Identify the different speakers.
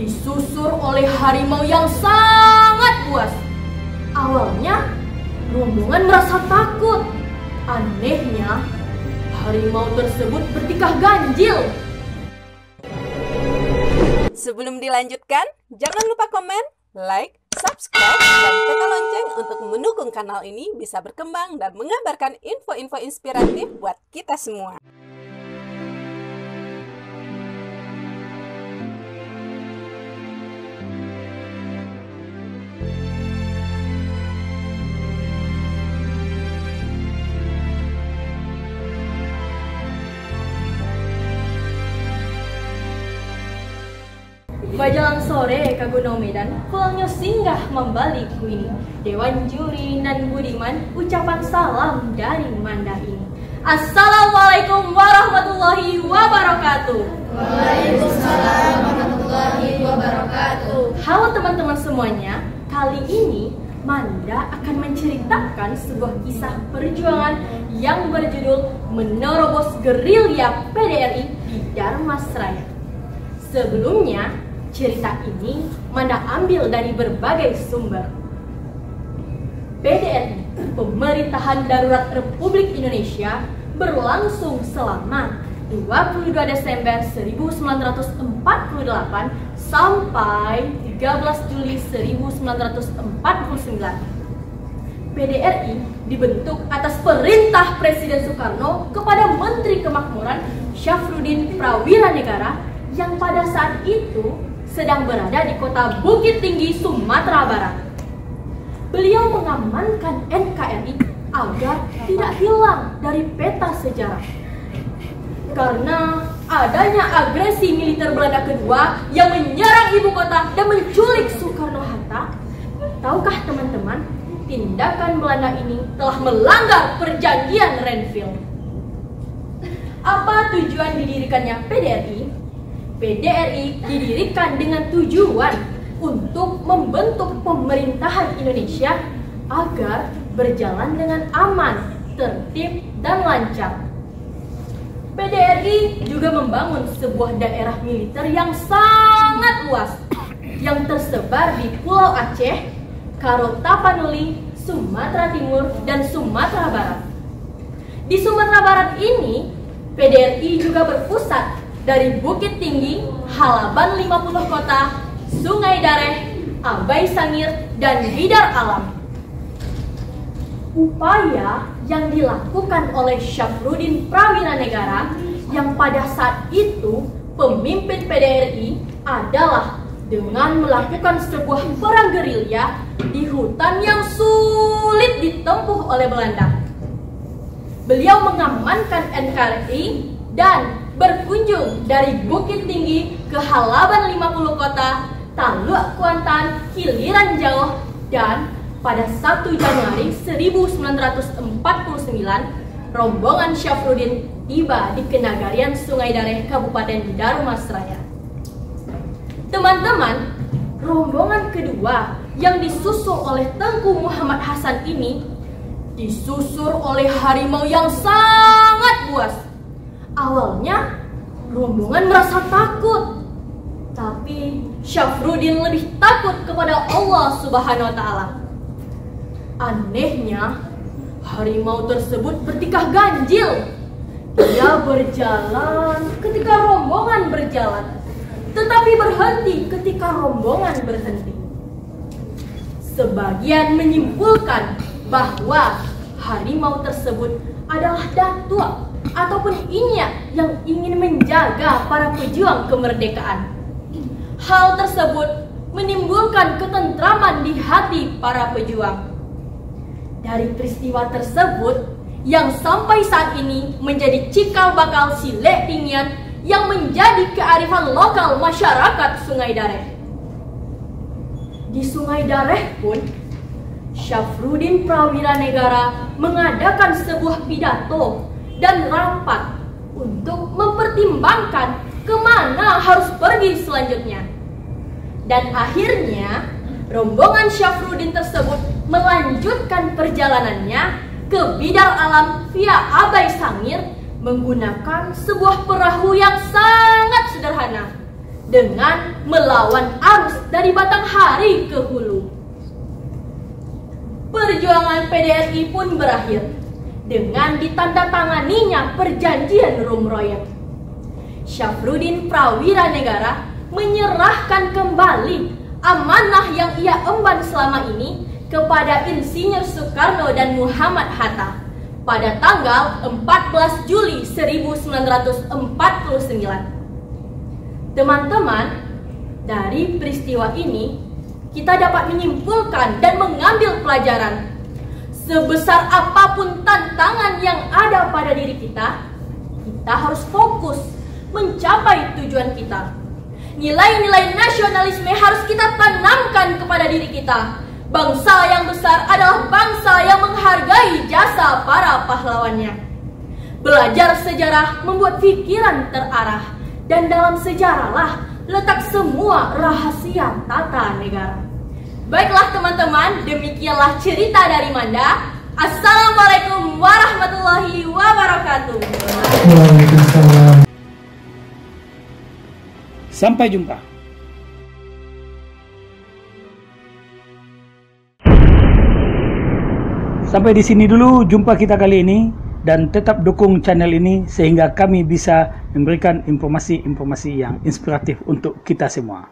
Speaker 1: disusur oleh harimau yang sangat buas. Awalnya, rombongan merasa takut. Anehnya, harimau tersebut bertikah ganjil.
Speaker 2: Sebelum dilanjutkan, jangan lupa komen, like, subscribe, dan tekan lonceng untuk mendukung kanal ini bisa berkembang dan mengabarkan info-info inspiratif buat kita semua.
Speaker 1: Bajalang sore ka Gunung Medan, pulangnya singgah membalik ini. Dewan Juri nan budiman, ucapan salam dari Manda ini. Assalamualaikum warahmatullahi wabarakatuh.
Speaker 3: Waalaikumsalam warahmatullahi wabarakatuh.
Speaker 1: Halo teman-teman semuanya, kali ini Manda akan menceritakan sebuah kisah perjuangan yang berjudul Menerobos Gerilya PDRI di Dharmasraya. Sebelumnya, cerita ini Manda ambil dari berbagai sumber. PDRI, Pemerintahan Darurat Republik Indonesia, berlangsung selama 22 Desember 1948 sampai 13 Juli 1949. PDRI dibentuk atas perintah Presiden Soekarno kepada Menteri Kemakmuran Syafruddin Prawiranegara yang pada saat itu sedang berada di kota Bukit Tinggi, Sumatera Barat. Beliau mengamankan NKRI agar tidak hilang dari peta sejarah. Karena adanya agresi militer Belanda kedua yang menyerang ibu kota dan menculik Soekarno-Hatta, tahukah teman-teman, tindakan Belanda ini telah melanggar perjanjian Renville. Apa tujuan didirikannya PDRI? PDRI didirikan dengan tujuan untuk membentuk pemerintahan Indonesia agar berjalan dengan aman, tertib, dan lancar. PDRI juga membangun sebuah daerah militer yang sangat luas yang tersebar di Pulau Aceh, Karo Tapanuli, Sumatera Timur, dan Sumatera Barat. Di Sumatera Barat ini, PDRI juga berpusat dari Bukit Tinggi, Halaban 50 Kota, Sungai Dareh, Abai Sangir, dan Bidar Alam. Upaya yang dilakukan oleh Syafruddin Prawiranegara yang pada saat itu pemimpin PDRI adalah dengan melakukan sebuah perang gerilya di hutan yang sulit ditempuh oleh Belanda. Beliau mengamankan NKRI dan berkunjung dari Bukit Tinggi ke Halaban 50 Kota, Taluk Kuantan, Kiliran Jauh, dan pada 1 Januari 1949, rombongan Syafruddin tiba di Kenagarian Sungai Dareh, Kabupaten Dharmasraya. Teman-teman, rombongan kedua yang disusur oleh Tengku Muhammad Hasan ini disusur oleh harimau yang sangat buas. Awalnya, rombongan merasa takut, tapi Syafruddin lebih takut kepada Allah Subhanahu wa Ta'ala. Anehnya, harimau tersebut bertikah ganjil. Dia berjalan ketika rombongan berjalan, tetapi berhenti ketika rombongan berhenti. Sebagian menyimpulkan bahwa harimau tersebut adalah datuk ataupun inyak yang ingin menjaga para pejuang kemerdekaan. Hal tersebut menimbulkan ketentraman di hati para pejuang. Dari peristiwa tersebut yang sampai saat ini menjadi cikal bakal Silek Tinggian yang menjadi kearifan lokal masyarakat Sungai Dareh. Di Sungai Dareh pun, Syafruddin Prawiranegara mengadakan sebuah pidato dan rapat untuk mempertimbangkan kemana harus pergi selanjutnya. Dan akhirnya, rombongan Syafruddin tersebut melanjutkan perjalanannya ke Bidar Alam via Abai Sangir menggunakan sebuah perahu yang sangat sederhana. dengan melawan arus dari batanghari ke hulu. Perjuangan PDRI pun berakhir dengan ditandatanganinya perjanjian Rum Royong. Syafruddin Prawira Negara menyerahkan kembali amanah yang ia emban selama ini kepada Insinyur Soekarno dan Muhammad Hatta pada tanggal 14 Juli 1949. Teman-teman, dari peristiwa ini kita dapat menyimpulkan dan mengambil pelajaran. Sebesar apapun tantangan yang ada pada diri kita harus fokus mencapai tujuan kita. Nilai-nilai nasionalisme harus kita tanamkan kepada diri kita. Bangsa yang besar adalah bangsa yang menghargai jasa para pahlawannya. Belajar sejarah membuat pikiran terarah, dan dalam sejarahlah letak semua rahasia tata negara. Baiklah teman-teman, demikianlah cerita dari Manda. Assalamualaikum warahmatullahi wabarakatuh.
Speaker 4: Waalaikumsalam. Sampai jumpa. Sampai di sini dulu jumpa kita kali ini, dan tetap dukung channel ini sehingga kami bisa memberikan informasi-informasi yang inspiratif untuk kita semua.